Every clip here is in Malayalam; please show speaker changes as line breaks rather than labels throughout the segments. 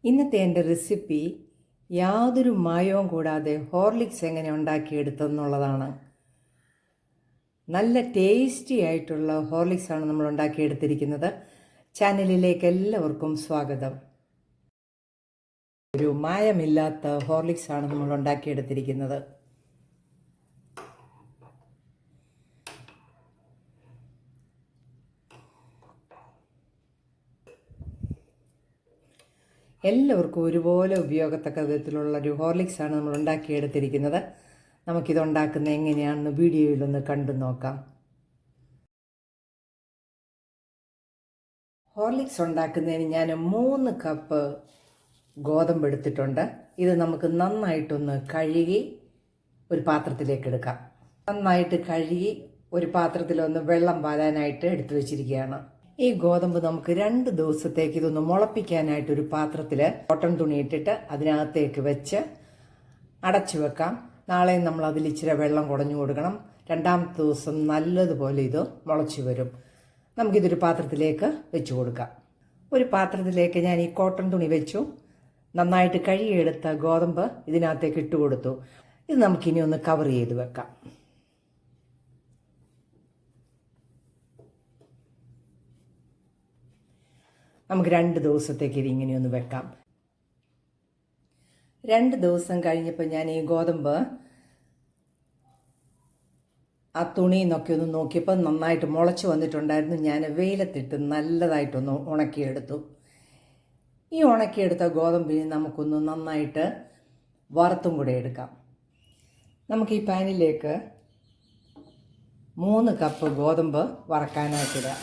ഇന്നത്തെ എൻ്റെ റെസിപ്പി യാതൊരു മായവും കൂടാതെ ഹോർലിക്സ് എങ്ങനെ ഉണ്ടാക്കിയെടുത്തെന്നുള്ളതാണ്. നല്ല ടേസ്റ്റി ആയിട്ടുള്ള ഹോർലിക്സാണ് നമ്മൾ ഉണ്ടാക്കിയെടുത്തിരിക്കുന്നത്. ചാനലിലേക്ക് എല്ലാവർക്കും സ്വാഗതം. ഒരു മായമില്ലാത്ത ഹോർലിക്സാണ് നമ്മൾ ഉണ്ടാക്കിയെടുത്തിരിക്കുന്നത്. എല്ലാവർക്കും ഒരുപോലെ ഉപയോഗത്തക്ക വിധത്തിലുള്ളൊരു ഹോർലിക്സാണ് നമ്മൾ ഉണ്ടാക്കിയെടുത്തിരിക്കുന്നത്. നമുക്കിതുണ്ടാക്കുന്നത് എങ്ങനെയാണെന്ന് വീഡിയോയിലൊന്ന് കണ്ടു നോക്കാം. ഹോർലിക്സ് ഉണ്ടാക്കുന്നതിന് ഞാൻ 3 കപ്പ് ഗോതമ്പ് എടുത്തിട്ടുണ്ട്. ഇത് നമുക്ക് നന്നായിട്ടൊന്ന് കഴുകി ഒരു പാത്രത്തിലേക്ക് എടുക്കാം. നന്നായിട്ട് കഴുകി ഒരു പാത്രത്തിലൊന്ന് വെള്ളം പാലാനായിട്ട് എടുത്തു വെച്ചിരിക്കുകയാണ്. ഈ ഗോതമ്പ് നമുക്ക് 2 ദിവസത്തേക്ക് ഇതൊന്ന് മുളപ്പിക്കാനായിട്ട് ഒരു പാത്രത്തിൽ കോട്ടൺ തുണി ഇട്ടിട്ട് അതിനകത്തേക്ക് വെച്ച് അടച്ചു വെക്കാം. നാളെ നമ്മൾ അതിൽ ഇച്ചിരി വെള്ളം കുടഞ്ഞു കൊടുക്കണം. 2ാമത്തെ ദിവസം നല്ലതുപോലെ ഇത് മുളച്ചു വരും. നമുക്കിതൊരു പാത്രത്തിലേക്ക് വെച്ച് കൊടുക്കാം. ഒരു പാത്രത്തിലേക്ക് ഞാൻ ഈ കോട്ടൺ തുണി വെച്ചു. നന്നായിട്ട് കഴുകിയെടുത്ത ഗോതമ്പ് ഇതിനകത്തേക്ക് ഇട്ട് കൊടുത്തു. ഇത് നമുക്കിനി ഒന്ന് കവർ ചെയ്ത് വെക്കാം. നമുക്ക് 2 ദിവസത്തേക്ക് ഇതിങ്ങനെയൊന്ന് വെക്കാം. 2 ദിവസം കഴിഞ്ഞപ്പോൾ ഞാൻ ഈ ഗോതമ്പ് ആ തുണിയിൽ നിന്നൊക്കെ ഒന്ന് നോക്കിയപ്പോൾ നന്നായിട്ട് മുളച്ച് വന്നിട്ടുണ്ടായിരുന്നു. ഞാൻ വെയിലത്തിട്ട് നല്ലതായിട്ടൊന്ന് ഉണക്കിയെടുത്തു. ഈ ഉണക്കിയെടുത്ത ഗോതമ്പിന് നമുക്കൊന്ന് നന്നായിട്ട് വറുത്തും കൂടെ എടുക്കാം. നമുക്ക് ഈ പാനിലേക്ക് 3 കപ്പ് ഗോതമ്പ് വറക്കാനായിട്ടിടാം.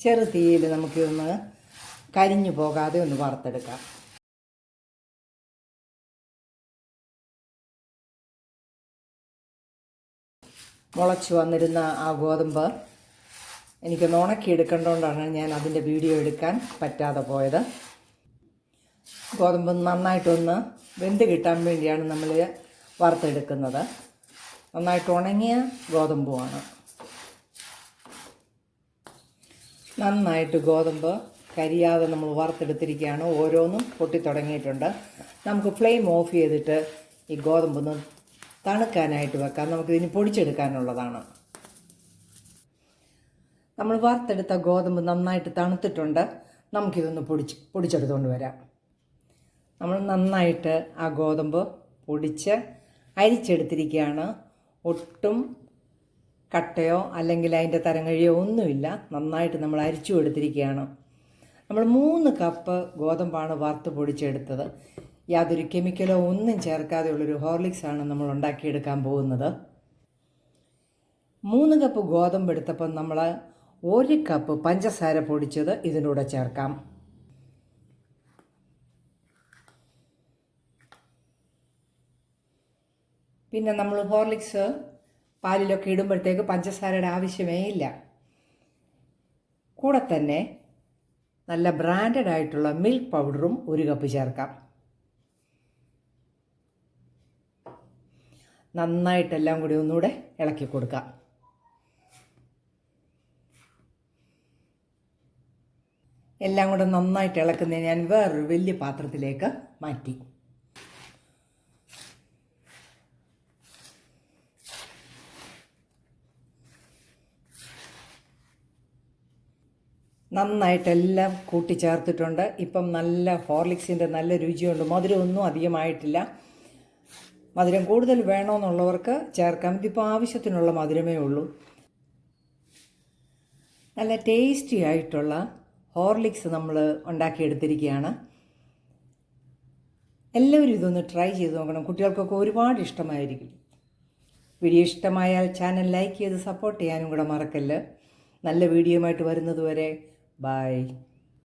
ചെറു തീയിൽ നമുക്കിതൊന്ന് കരിഞ്ഞു പോകാതെ ഒന്ന് വറുത്തെടുക്കാം. മുളച്ച് വന്നിരുന്ന ആ ഗോതമ്പ് എനിക്കൊന്ന് ഉണക്കിയെടുക്കേണ്ടതുകൊണ്ടാണ് ഞാൻ അതിൻ്റെ വീഡിയോ എടുക്കാൻ പറ്റാതെ പോയത്. ഗോതമ്പ് നന്നായിട്ടൊന്ന് വെന്ത് കിട്ടാൻ വേണ്ടിയാണ് നമ്മൾ വറുത്തെടുക്കുന്നത്. നന്നായിട്ട് ഉണങ്ങിയ ഗോതമ്പുമാണ്. നന്നായിട്ട് ഗോതമ്പ് കരിയാതെ നമ്മൾ വറുത്തെടുത്തിരിക്കുകയാണ്. ഓരോന്നും പൊട്ടിത്തുടങ്ങിയിട്ടുണ്ട്. നമുക്ക് ഫ്ലെയിം ഓഫ് ചെയ്തിട്ട് ഈ ഗോതമ്പൊന്ന് തണുക്കാനായിട്ട് വെക്കാം. നമുക്കിതിന് പൊടിച്ചെടുക്കാനുള്ളതാണ്. നമ്മൾ വറുത്തെടുത്ത ഗോതമ്പ് നന്നായിട്ട് തണുത്തിട്ടുണ്ട്. നമുക്കിതൊന്ന് പൊടിച്ചെടുത്തുകൊണ്ട് വരാം. നമ്മൾ നന്നായിട്ട് ആ ഗോതമ്പ് പൊടിച്ച് അരിച്ചെടുത്തിരിക്കുകയാണ്. ഒട്ടും കട്ടയോ അല്ലെങ്കിൽ അതിൻ്റെ തരങ്ങഴിയോ ഒന്നുമില്ല. നന്നായിട്ട് നമ്മൾ അരിച്ചു എടുത്തിരിക്കുകയാണ്. നമ്മൾ 3 കപ്പ് ഗോതമ്പാണ് വറുത്ത് പൊടിച്ചെടുത്തത്. യാതൊരു കെമിക്കലോ ഒന്നും ചേർക്കാതെയുള്ളൊരു ഹോർലിക്സാണ് നമ്മൾ ഉണ്ടാക്കിയെടുക്കാൻ പോകുന്നത്. 3 കപ്പ് ഗോതമ്പ് എടുത്തപ്പോൾ നമ്മൾ 1 കപ്പ് പഞ്ചസാര പൊടിച്ചത് ഇതിലൂടെ ചേർക്കാം. പിന്നെ നമ്മൾ ഹോർലിക്സ് പാലിലൊക്കെ ഇടുമ്പോഴത്തേക്ക് പഞ്ചസാരയുടെ ആവശ്യമേ ഇല്ല. കൂടെ തന്നെ നല്ല ബ്രാൻഡഡ് ആയിട്ടുള്ള മിൽക്ക് പൗഡറും 1 കപ്പ് ചേർക്കാം. നന്നായിട്ടെല്ലാം കൂടി ഒന്നുകൂടെ ഇളക്കി കൊടുക്കാം. എല്ലാം കൂടെ നന്നായിട്ട് ഇളക്കുന്നത് ഞാൻ വേറൊരു വലിയ പാത്രത്തിലേക്ക് മാറ്റി. നന്നായിട്ടെല്ലാം കൂട്ടിച്ചേർത്തിട്ടുണ്ട്. ഇപ്പം നല്ല ഹോർലിക്സിൻ്റെ നല്ല രുചിയുണ്ട്. മധുരമൊന്നും അധികമായിട്ടില്ല. മധുരം കൂടുതൽ വേണമെന്നുള്ളവർക്ക് ചേർക്കാം. ഇതിപ്പോൾ ആവശ്യത്തിനുള്ള മധുരമേ ഉള്ളൂ. നല്ല ടേസ്റ്റി ആയിട്ടുള്ള ഹോർലിക്സ് നമ്മൾ ഉണ്ടാക്കിയെടുത്തിരിക്കുകയാണ്. എല്ലാവരും ഇതൊന്ന് ട്രൈ ചെയ്ത് നോക്കണം. കുട്ടികൾക്കൊക്കെ ഒരുപാട് ഇഷ്ടമായിരിക്കും. വീഡിയോ ഇഷ്ടമായാൽ ചാനൽ ലൈക്ക് ചെയ്ത് സപ്പോർട്ട് ചെയ്യാനും കൂടെ മറക്കല്ല്. നല്ല വീഡിയോയുമായിട്ട് വരുന്നത് വരെ ബൈ.